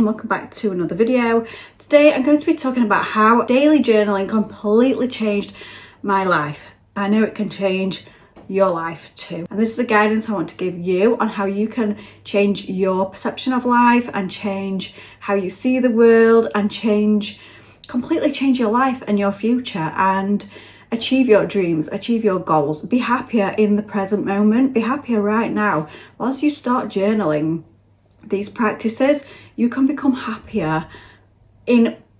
Welcome back to another video. Today I'm going to be talking about how daily journaling completely changed my life. I know it can change your life too. And this is the guidance I want to give you on how you can change your perception of life and change how you see the world and completely change your life and your future and achieve your dreams, achieve your goals. Be happier in the present moment, be happier right now. Once you start journaling these practices, you can become happier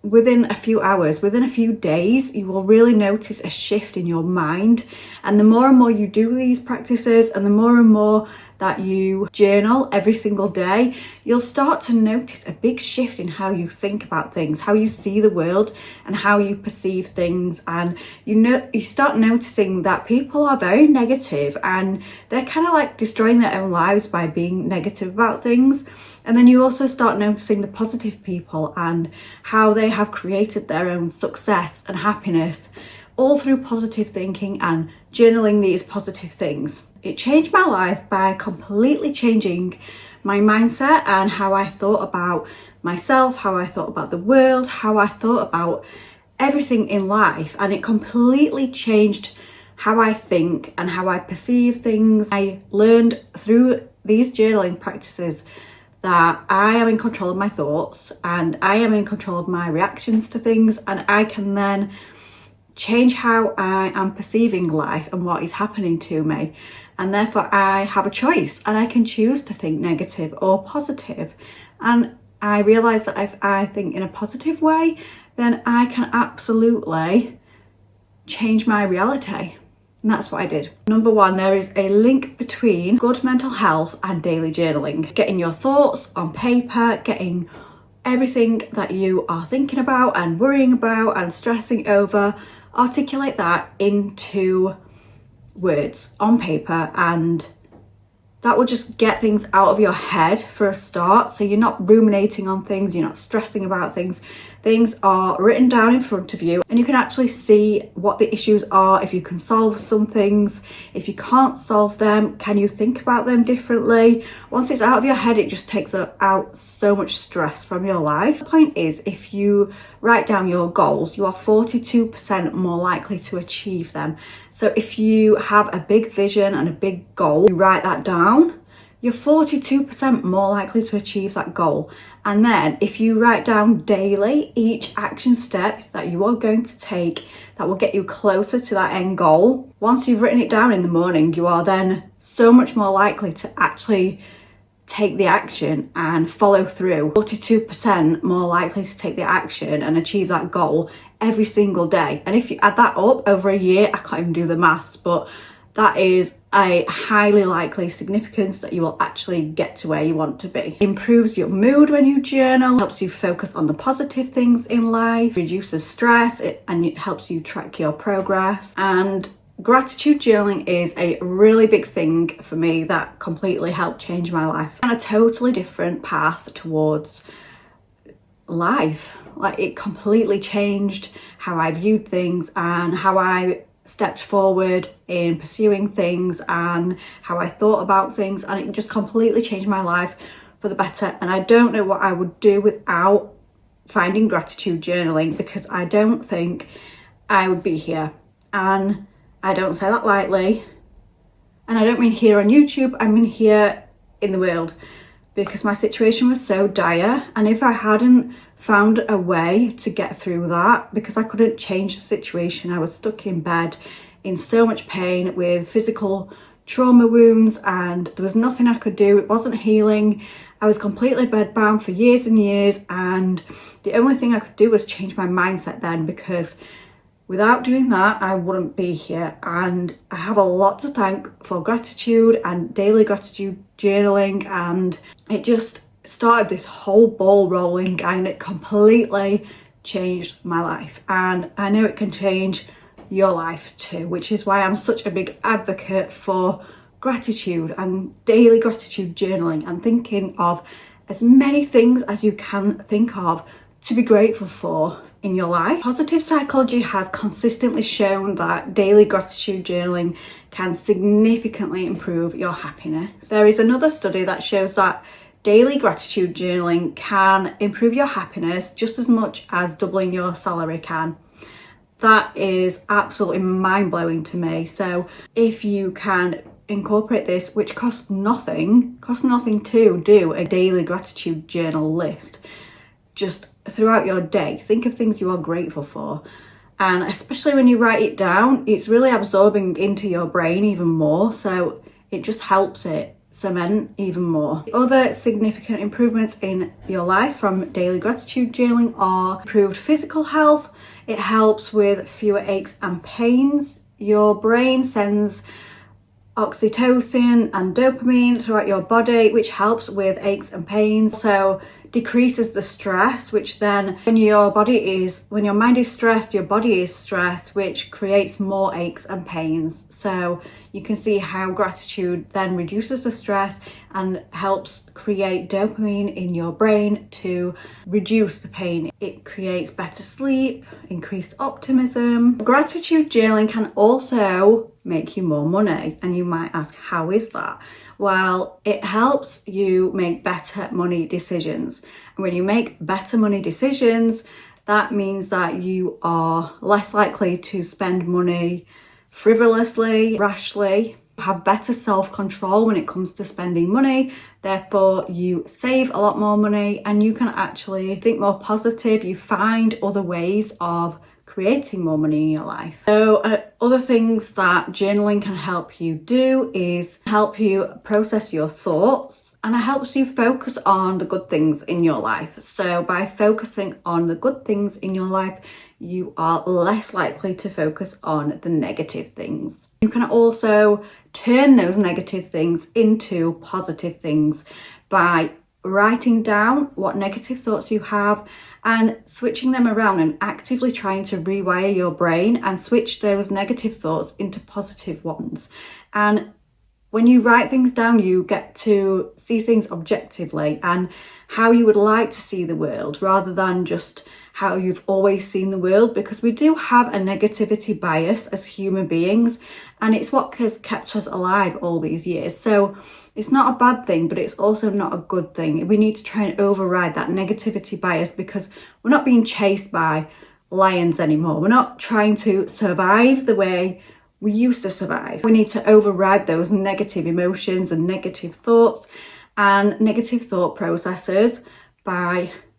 within a few hours, within a few days. You will really notice a shift in your mind, and the more and more you do these practices and the more and more that you journal every single day, you'll start to notice a big shift in how you think about things, how you see the world and how you perceive things. And you start noticing that people are very negative and they're kind of like destroying their own lives by being negative about things. And then you also start noticing the positive people and how they have created their own success and happiness all through positive thinking and journaling these positive things. It changed my life by completely changing my mindset and how I thought about myself, how I thought about the world, how I thought about everything in life. And it completely changed how I think and how I perceive things. I learned through these journaling practices that I am in control of my thoughts and I am in control of my reactions to things, and I can then change how I am perceiving life and what is happening to me. And therefore I have a choice and I can choose to think negative or positive. And I realise that if I think in a positive way, then I can absolutely change my reality. And that's what I did. Number one, there is a link between good mental health and daily journaling. Getting your thoughts on paper, getting everything that you are thinking about and worrying about and stressing over, articulate that into words on paper, and that will just get things out of your head for a start. So you're not ruminating on things, you're not stressing about things. Things are written down in front of you and you can actually see what the issues are, if you can solve some things. If you can't solve them, can you think about them differently? Once it's out of your head, it just takes out so much stress from your life. The point is, if you write down your goals, you are 42% more likely to achieve them. So if you have a big vision and a big goal, you write that down, you're 42% more likely to achieve that goal. And then if you write down daily each action step that you are going to take that will get you closer to that end goal, once you've written it down in the morning, you are then so much more likely to actually take the action and follow through. 42% more likely to take the action and achieve that goal every single day. And if you add that up over a year, I can't even do the maths, but that is a highly likely significance that you will actually get to where you want to be. Improves your mood when you journal, helps you focus on the positive things in life, reduces stress, and it helps you track your progress. And gratitude journaling is a really big thing for me that completely helped change my life. On a totally different path towards life. Like, it completely changed how I viewed things and how I stepped forward in pursuing things and how I thought about things, and it just completely changed my life for the better. And I don't know what I would do without finding gratitude journaling, because I don't think I would be here. And I don't say that lightly, and I don't mean here on YouTube, I mean here in the world, because my situation was so dire. And if I hadn't found a way to get through that, because I couldn't change the situation, I was stuck in bed in so much pain with physical trauma wounds, and there was nothing I could do. It wasn't healing. I was completely bedbound for years and years, and the only thing I could do was change my mindset then, because without doing that, I wouldn't be here. And I have a lot to thank for gratitude and daily gratitude journaling, and it just started this whole ball rolling, and it completely changed my life. And I know it can change your life too, which is why I'm such a big advocate for gratitude and daily gratitude journaling and thinking of as many things as you can think of to be grateful for in your life. Positive psychology has consistently shown that daily gratitude journaling can significantly improve your happiness. There is another study that shows that daily gratitude journaling can improve your happiness just as much as doubling your salary can. That is absolutely mind-blowing to me. So if you can incorporate this, which costs nothing to do a daily gratitude journal list, just throughout your day, think of things you are grateful for. And especially when you write it down, it's really absorbing into your brain even more. So it just helps it cement even more. Other significant improvements in your life from daily gratitude journaling are improved physical health. It helps with fewer aches and pains. Your brain sends oxytocin and dopamine throughout your body, which helps with aches and pains. So decreases the stress, which then when your mind is stressed, your body is stressed, which creates more aches and pains. So you can see how gratitude then reduces the stress and helps create dopamine in your brain to reduce the pain. It creates better sleep, increased optimism. Gratitude journaling can also make you more money. And you might ask, how is that? Well, it helps you make better money decisions. And when you make better money decisions, that means that you are less likely to spend money frivolously, rashly, have better self-control when it comes to spending money. Therefore, you save a lot more money and you can actually think more positive. You find other ways of creating more money in your life. So other things that journaling can help you do is help you process your thoughts, and it helps you focus on the good things in your life. So by focusing on the good things in your life, you are less likely to focus on the negative things. You can also turn those negative things into positive things by writing down what negative thoughts you have and switching them around and actively trying to rewire your brain and switch those negative thoughts into positive ones. And when you write things down, you get to see things objectively and how you would like to see the world rather than just how you've always seen the world, because we do have a negativity bias as human beings and it's what has kept us alive all these years. So it's not a bad thing, but it's also not a good thing. We need to try and override that negativity bias because we're not being chased by lions anymore. We're not trying to survive the way we used to survive. We need to override those negative emotions and negative thoughts and negative thought processes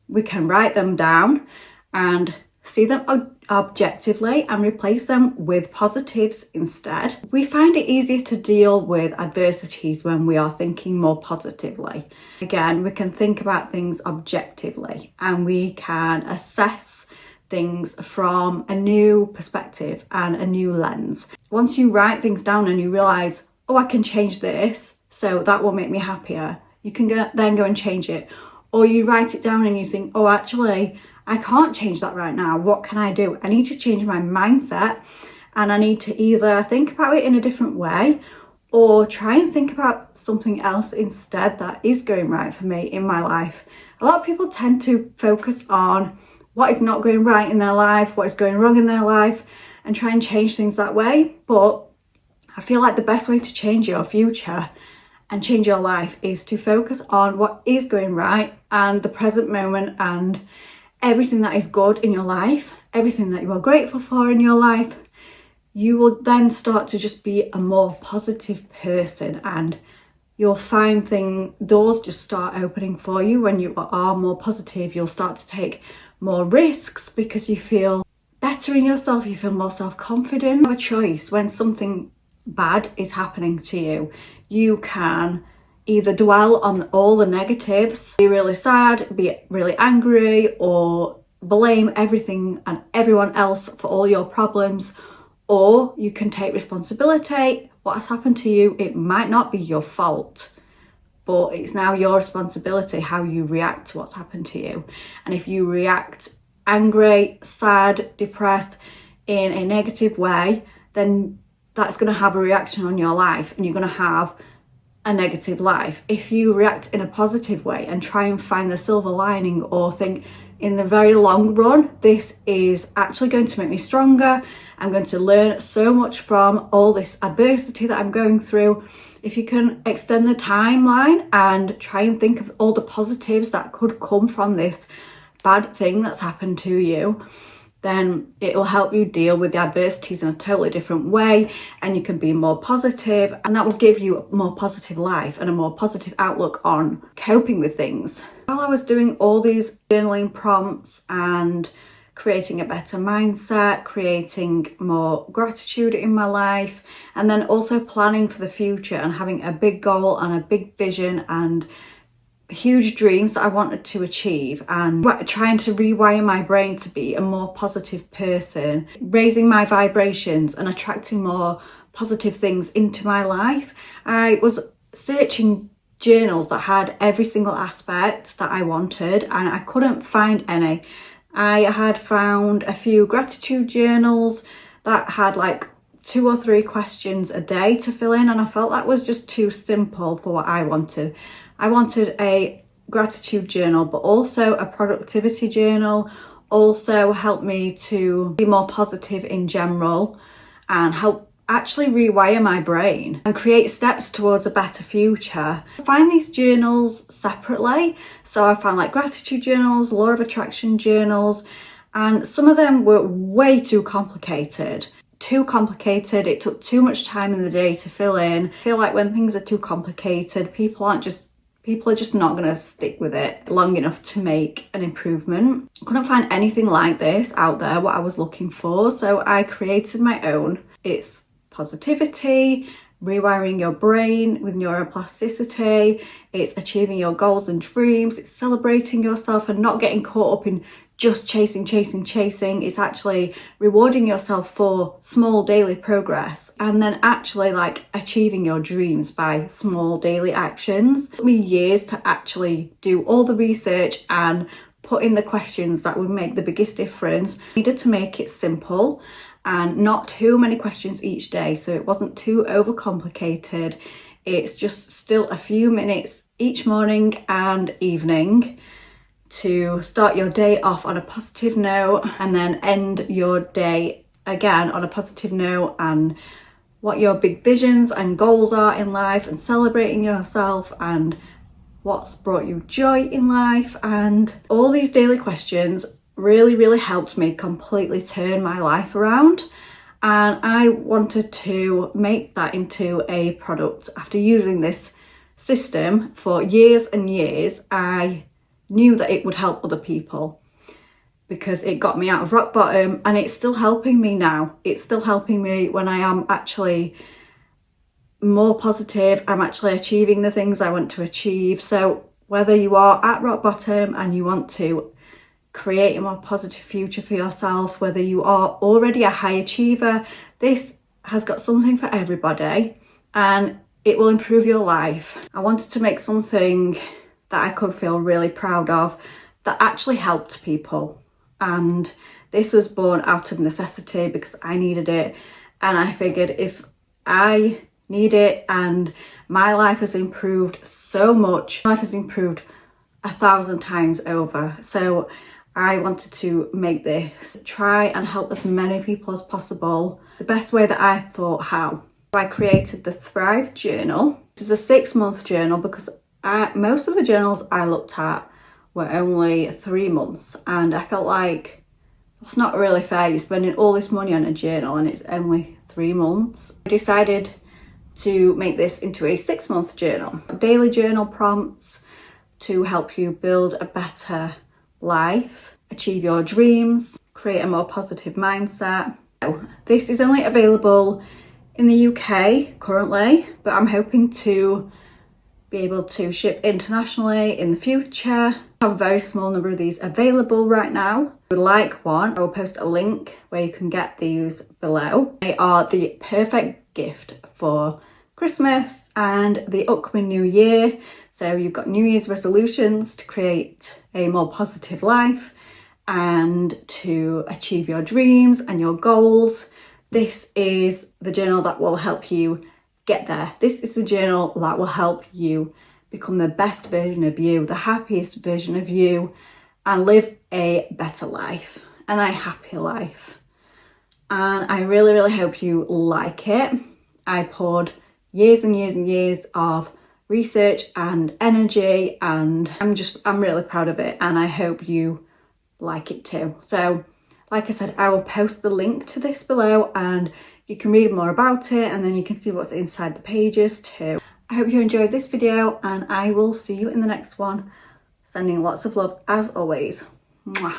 we can write them down and see them objectively and replace them with positives instead. We find it easier to deal with adversities when we are thinking more positively. Again, we can think about things objectively and we can assess things from a new perspective and a new lens. Once you write things down and you realise, oh, I can change this, so that will make me happier, you can then go and change it. Or you write it down and you think, oh, actually, I can't change that right now. What can I do? I need to change my mindset and I need to either think about it in a different way or try and think about something else instead that is going right for me in my life. A lot of people tend to focus on what is not going right in their life, what is going wrong in their life, and try and change things that way. But I feel like the best way to change your future and change your life is to focus on what is going right and the present moment and everything that is good in your life, everything that you are grateful for in your life. You will then start to just be a more positive person and you'll find doors just start opening for you. When you are more positive, you'll start to take more risks because you feel better in yourself, you feel more self-confident. You have a choice when something bad is happening to you. You can either dwell on all the negatives, be really sad, be really angry, or blame everything and everyone else for all your problems, or you can take responsibility. What has happened to you, it might not be your fault, but it's now your responsibility how you react to what's happened to you. And if you react angry, sad, depressed in a negative way, then that's going to have a reaction on your life and you're going to have a negative life. If you react in a positive way and try and find the silver lining or think in the very long run, this is actually going to make me stronger, I'm going to learn so much from all this adversity that I'm going through, If you can extend the timeline and try and think of all the positives that could come from this bad thing that's happened to you, then it will help you deal with the adversities in a totally different way, and you can be more positive, and that will give you a more positive life and a more positive outlook on coping with things. While I was doing all these journaling prompts and creating a better mindset, creating more gratitude in my life, and then also planning for the future and having a big goal and a big vision and huge dreams that I wanted to achieve, and trying to rewire my brain to be a more positive person, raising my vibrations and attracting more positive things into my life. I was searching journals that had every single aspect that I wanted, and I couldn't find any. I had found a few gratitude journals that had like 2 or 3 questions a day to fill in, and I felt that was just too simple for what I wanted. I wanted a gratitude journal, but also a productivity journal, also help me to be more positive in general and help actually rewire my brain and create steps towards a better future. I find these journals separately. So I found like gratitude journals, law of attraction journals, and some of them were way too complicated. It took too much time in the day to fill in. I feel like when things are too complicated, people are just not going to stick with it long enough to make an improvement. I couldn't find anything like this out there, what I was looking for, so I created my own. It's positivity, rewiring your brain with neuroplasticity, it's achieving your goals and dreams, it's celebrating yourself and not getting caught up in just chasing. It's actually rewarding yourself for small daily progress, and then actually like achieving your dreams by small daily actions. It took me years to actually do all the research and put in the questions that would make the biggest difference. I needed to make it simple and not too many questions each day, so it wasn't too overcomplicated. It's just still a few minutes each morning and evening to start your day off on a positive note, and then end your day again on a positive note, and what your big visions and goals are in life, and celebrating yourself and what's brought you joy in life. And all these daily questions really helped me completely turn my life around, and I wanted to make that into a product. After using this system for years and years, I knew that it would help other people because it got me out of rock bottom, and it's still helping me now. It's still helping me when I am actually more positive. I'm actually achieving the things I want to achieve. So whether you are at rock bottom and you want to create a more positive future for yourself, whether you are already a high achiever, this has got something for everybody and it will improve your life. I wanted to make something that I could feel really proud of that actually helped people, and this was born out of necessity because I needed it, and I figured if I need it and my life has improved so much, life has improved 1,000 times over, so I wanted to make this, try and help as many people as possible the best way that I thought how. I created the Thrive Journal. This is a 6-month journal because most of the journals I looked at were only 3 months, and I felt like that's not really fair. You're spending all this money on a journal and it's only 3 months. I decided to make this into a 6-month journal. Daily journal prompts to help you build a better life, achieve your dreams, create a more positive mindset. This is only available in the UK currently, but I'm hoping to be able to ship internationally in the future. I have a very small number of these available right now. If you would like one, I will post a link where you can get these below. They are the perfect gift for Christmas and the upcoming new year. So you've got New Year's resolutions to create a more positive life and to achieve your dreams and your goals. This is the journal that will help you get there. This is the journal that will help you become the best version of you, the happiest version of you, and live a better life and a happier life. And I really hope you like it. I poured years and years and years of research and energy, and I'm really proud of it, and I hope you like it too. So like I said, I will post the link to this below and you can read more about it, and then you can see what's inside the pages too. I hope you enjoyed this video, and I will see you in the next one. Sending lots of love as always. Mwah.